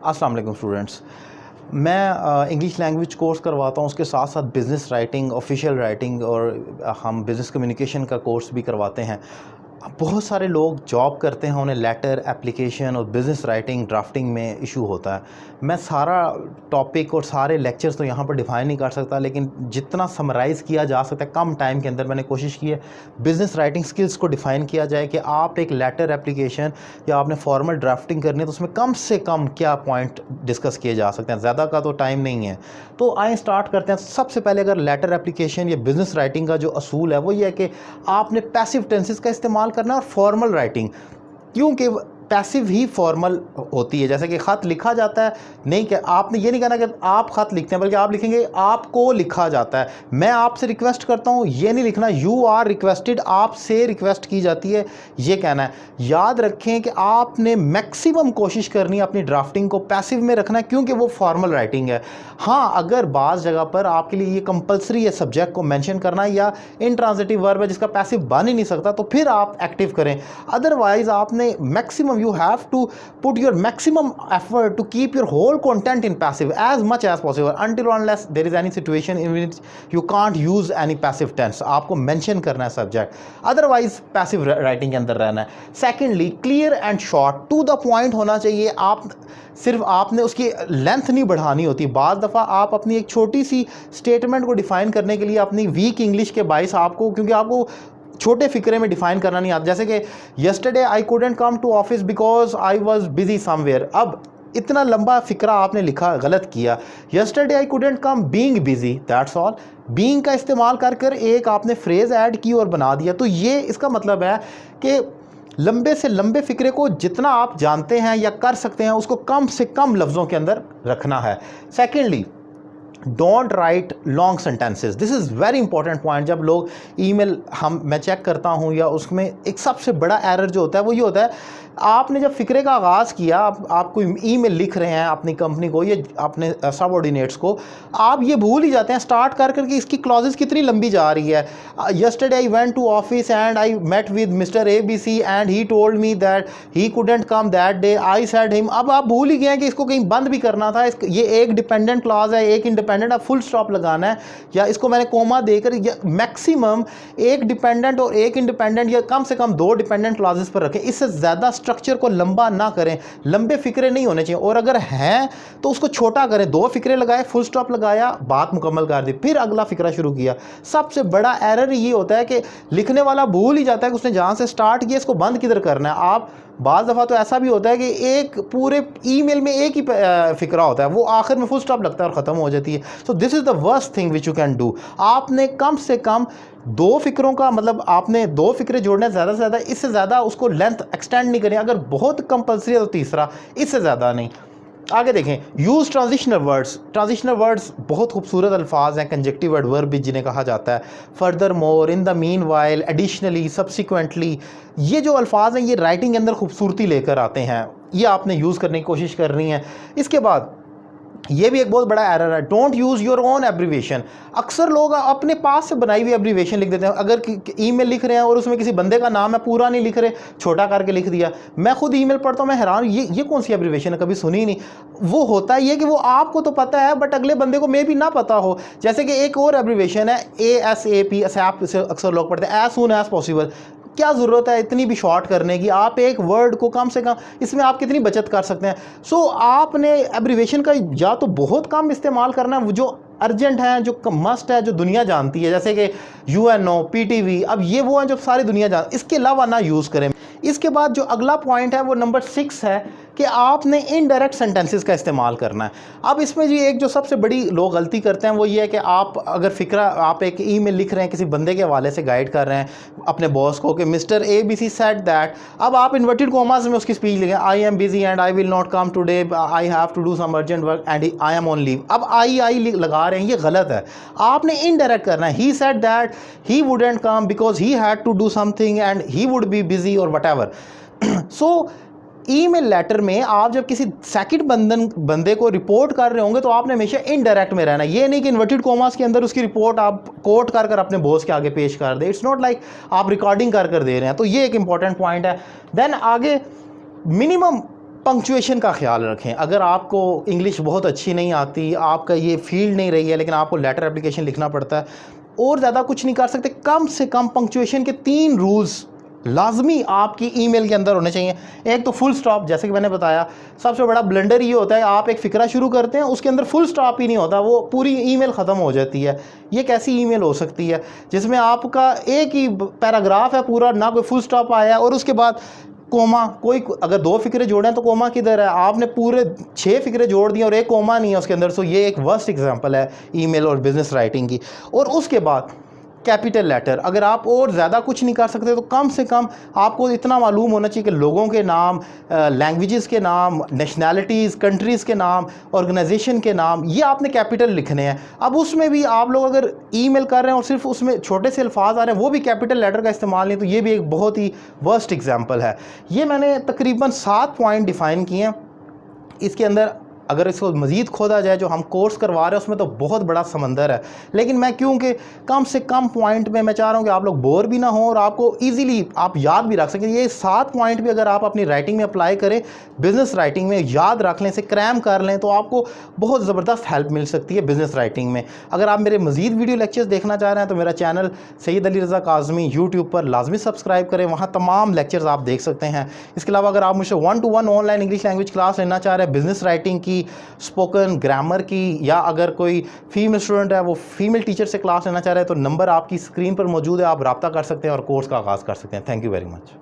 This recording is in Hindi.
अस्सलाम वालेकुम स्टूडेंट्स। मैं इंग्लिश लैंग्वेज कोर्स करवाता हूँ, उसके साथ साथ बिज़नेस राइटिंग, ऑफिशियल राइटिंग और हम बिज़नेस कम्युनिकेशन का कोर्स भी करवाते हैं। बहुत सारे लोग जॉब करते हैं, उन्हें लेटर, एप्लीकेशन और बिज़नेस राइटिंग, ड्राफ्टिंग में इशू होता है। मैं सारा टॉपिक और सारे लेक्चर्स तो यहाँ पर डिफ़ाइन नहीं कर सकता, लेकिन जितना समराइज़ किया जा सकता है कम टाइम के अंदर मैंने कोशिश की है बिज़नेस राइटिंग स्किल्स को डिफ़ाइन किया जाए कि आप एक लेटर, एप्लीकेशन या आपने फॉर्मल ड्राफ्टिंग करनी है तो उसमें कम से कम क्या पॉइंट डिस्कस किए जा सकते हैं। ज़्यादा का तो टाइम नहीं है, तो आइए स्टार्ट करते हैं। सबसे पहले अगर लेटर, एप्लीकेशन या बिज़नेस राइटिंग का जो असूल है वो ये है कि आपने पैसिव टेंसेस का इस्तेमाल करना और फॉर्मल राइटिंग, क्योंकि पैसिव ही फॉर्मल होती है। जैसे कि ख़त लिखा जाता है, नहीं कि आपने ये नहीं कहना कि आप ख़त लिखते हैं, बल्कि आप लिखेंगे आपको लिखा जाता है। मैं आपसे रिक्वेस्ट करता हूँ, ये नहीं लिखना यू आर रिक्वेस्टेड, आपसे रिक्वेस्ट की जाती है, ये कहना है। याद रखें कि आपने मैक्सिमम कोशिश करनी है अपनी ड्राफ्टिंग को पैसिव में रखना है, क्योंकि वो फॉर्मल राइटिंग है। हाँ, अगर बाज़ जगह पर आपके लिए ये कंपलसरी है सब्जेक्ट को मेंशन करना या इंट्रांजिटिव वर्ब है जिसका पैसिव बन ही नहीं सकता, तो फिर आप एक्टिव करें। अदरवाइज आपने maximum, you have to put your maximum effort to keep your whole content in passive as much as possible until unless there is any situation in which you can't use any passive tense। आपको mention करना है सब्जेक्ट, अदरवाइज पैसिव राइटिंग के अंदर रहना है। Secondly, clear and short, to the point होना चाहिए। आप सिर्फ आपने उसकी लेंथ नहीं बढ़ानी होती। बाज़ दफ़ा आप अपनी एक छोटी सी स्टेटमेंट को डिफ़ाइन करने के लिए अपनी वीक इंग्लिश के बाइस आपको, क्योंकि आपको छोटे फिक्रे में डिफाइन करना नहीं आता, जैसे कि yesterday I couldn't come to office because I was busy somewhere. अब इतना लंबा फिक्रा आपने लिखा, गलत किया। Yesterday I couldn't come being busy, that's all. Being का इस्तेमाल कर कर एक आपने फ्रेज़ ऐड की और बना दिया। तो ये इसका मतलब है कि लंबे से लंबे फिक्रे को जितना आप जानते हैं या कर सकते हैं उसको कम से कम लफ्ज़ों के अंदर रखना है। Secondly, don't write long sentences, this is very important point. जब लोग ईमेल मैं चेक करता हूँ, या उसमें एक सबसे बड़ा एरर जो होता है वो ये होता है, आपने जब फिक्रे का आगाज़ किया, आप कोई ईमेल लिख रहे हैं अपनी कंपनी को या अपने सबऑर्डिनेट्स को, आप ये भूल ही जाते हैं स्टार्ट कर करके इसकी क्लॉजेस कितनी लंबी जा रही है। Yesterday I went to office and I met with mister ABC and he told me that he couldn't come that day, I said him. अब आप भूल ही गए हैं कि इसको कहीं बंद भी करना था। ये एक डिपेंडेंट क्लॉज है, एक इंडिपेंडेंट, आप फुल स्टॉप लगाना है, या इसको मैंने कोमा देकर मैक्सिमम एक डिपेंडेंट और एक इंडिपेंडेंट या कम से कम दो डिपेंडेंट क्लॉजेस पर रखें। इससे ज़्यादा स्ट्रक्चर को लंबा ना करें, लंबे फिक्रे नहीं होने चाहिए, और अगर हैं तो उसको छोटा करें। दो फिक्रे लगाए, फुल स्टॉप लगाया, बात मुकम्मल कर दी, फिर अगला फिक्रा शुरू किया। सबसे बड़ा एरर ये होता है कि लिखने वाला भूल ही जाता है कि उसने जहाँ से स्टार्ट किया इसको बंद किधर करना है। आप बाज़ दफ़ा तो ऐसा भी होता है कि एक पूरे ईमेल में एक ही फिक्रा होता है, वो आखिर में फुल स्टॉप लगता है और ख़त्म हो जाती है। So this is the worst thing which you can do. आपने कम से कम दो फिक्रों का मतलब आपने दो फिक्रे जोड़ने ज़्यादा से ज़्यादा, इससे ज़्यादा उसको लेंथ एक्सटेंड नहीं करें। अगर बहुत कंपल्सरी है तो तीसरा, इससे ज़्यादा नहीं। आगे देखें, use transitional words. Transitional words बहुत खूबसूरत अल्फाज हैं, कंजक्टिव एडवर्ब भी जिन्हें कहा जाता है। Further more, in the mean while, additionally, subsequently, ये जो अल्फाज हैं ये राइटिंग के अंदर खूबसूरती लेकर आते हैं, ये आपने यूज़ करने की कोशिश करनी है। इसके बाद ये भी एक बहुत बड़ा एरर है, don't use your own abbreviation. अक्सर लोग अपने पास से बनाई हुई एब्रीवेशन लिख देते हैं। अगर ईमेल लिख रहे हैं और उसमें किसी बंदे का नाम है, पूरा नहीं लिख रहे, छोटा करके लिख दिया। मैं खुद ईमेल पढ़ता हूँ, मैं हैरान, ये कौन सी एब्रीवेशन है, कभी सुनी ही नहीं। वो होता है ये कि वो आपको तो पता है बट अगले बंदे को मे भी ना पता हो। जैसे कि एक और एब्रीवेशन है ASAP, अक्सर लोग पढ़ते हैं एज सून एज पॉसिबल। क्या ज़रूरत है इतनी भी शॉर्ट करने की? आप एक वर्ड को कम से कम, इसमें आप कितनी बचत कर सकते हैं। सो आपने एब्रीवेशन का या तो बहुत कम इस्तेमाल करना है, जो अर्जेंट है, जो मस्ट है, जो दुनिया जानती है, जैसे कि UNO, PTV, अब ये वो हैं जो सारी दुनिया जानती, इसके अलावा ना यूज़ करें। इसके बाद जो अगला पॉइंट है वो नंबर 6 है कि आपने इनडायरेक्ट सेंटेंसेस का इस्तेमाल करना है। अब इसमें जी एक जो सबसे बड़ी लोग गलती करते हैं वो ये है कि आप अगर फिक्रा, आप एक ईमेल लिख रहे हैं, किसी बंदे के हवाले से गाइड कर रहे हैं अपने बॉस को कि मिस्टर ABC सेड दैट, अब आप इन्वर्टेड कॉमास में उसकी स्पीच लिखें, I am busy and I will not come today, I have to do some urgent work and I am on leave. अब आई लगा रहे हैं, ये गलत है। आपने इनडायरेक्ट करना है, he said that he wouldn't come because he had to do something and he would be busy और वट सो ईमेल लेटर में आप जब किसी सेकंड बंदे को रिपोर्ट कर रहे होंगे तो आपने हमेशा इनडायरेक्ट में रहना। ये नहीं कि इन्वर्टेड कॉमास के अंदर उसकी रिपोर्ट आप कोट कर कर अपने बॉस के आगे पेश कर दे। इट्स नॉट लाइक आप रिकॉर्डिंग कर कर दे रहे हैं। तो ये एक इंपॉर्टेंट पॉइंट है। देन आगे मिनिमम पंक्चुएशन का ख्याल रखें। अगर आपको इंग्लिश बहुत अच्छी नहीं आती, आपका ये फील्ड नहीं रही है, लेकिन आपको लेटर एप्लीकेशन लिखना पड़ता है और ज़्यादा कुछ नहीं कर सकते, कम से कम पंक्चुएशन के 3 रूल्स लाजमी आपकी ईमेल के अंदर होने चाहिए। एक तो फुल स्टॉप, जैसे कि मैंने बताया, सबसे बड़ा ब्लंडर ये होता है आप एक फ़िक्रा शुरू करते हैं, उसके अंदर फुल स्टॉप ही नहीं होता, वो पूरी ईमेल ख़त्म हो जाती है। ये कैसी ईमेल हो सकती है जिसमें आपका एक ही पैराग्राफ है पूरा, ना कोई फुल स्टॉप आया और उसके बाद कोमा, कोई अगर 2 फ़िक्रे जोड़े हैं तो कोमा किधर है? आपने पूरे 6 फ़िक्रे जोड़ दिए और एक कोमा नहीं है उसके अंदर। सो ये एक वर्स्ट एग्जांपल है ईमेल और बिज़नेस राइटिंग की। और उसके बाद कैपिटल लेटर, अगर आप और ज़्यादा कुछ नहीं कर सकते तो कम से कम आपको इतना मालूम होना चाहिए कि लोगों के नाम, लैंग्वेजेस के नाम, नेशनैलिटीज़, कंट्रीज़ के नाम, ऑर्गेनाइजेशन के नाम, ये आपने कैपिटल लिखने हैं। अब उसमें भी आप लोग अगर ईमेल कर रहे हैं और सिर्फ उसमें छोटे से अल्फाज आ रहे हैं, वो भी कैपिटल लेटर का इस्तेमाल नहीं, तो ये भी एक बहुत ही वर्स्ट एग्जाम्पल है। ये मैंने तकरीबन 7 पॉइंट डिफ़ाइन किए हैं। इसके अंदर अगर इसको मज़ीद खोदा जाए, जो हम कोर्स करवा रहे हैं उसमें तो बहुत बड़ा समंदर है, लेकिन मैं क्योंकि कम से कम पॉइंट में मैं चाह रहा हूँ कि आप लोग बोर भी ना हो और आपको इजीली आप याद भी रख सकें। ये 7 पॉइंट भी अगर आप अपनी राइटिंग में अप्लाई करें, बिज़नेस राइटिंग में याद रख लें, इसे क्रैम कर लें, तो आपको बहुत ज़बरदस्त हेल्प मिल सकती है बिज़नेस राइटिंग में। अगर आप मेरे मज़ीद वीडियो लेक्चर्स देखना चाह रहे हैं तो मेरा चैनल सैयद अली रज़ा काज़मी यूट्यूब पर लाजमी सब्सक्राइब करें, वहाँ तमाम लेक्चर्स आप देख सकते हैं। इसके अलावा अगर आप मुझसे 1-to-1 online English language class लेना चाह रहे हैं, बिज़नेस राइटिंग की, स्पोकन ग्रामर की, या अगर कोई फीमेल स्टूडेंट है वो फीमेल टीचर से क्लास लेना चाह रहे हैं, तो नंबर आपकी स्क्रीन पर मौजूद है, आप रब्ता कर सकते हैं और कोर्स का आगाज़ कर सकते हैं। Thank you very much.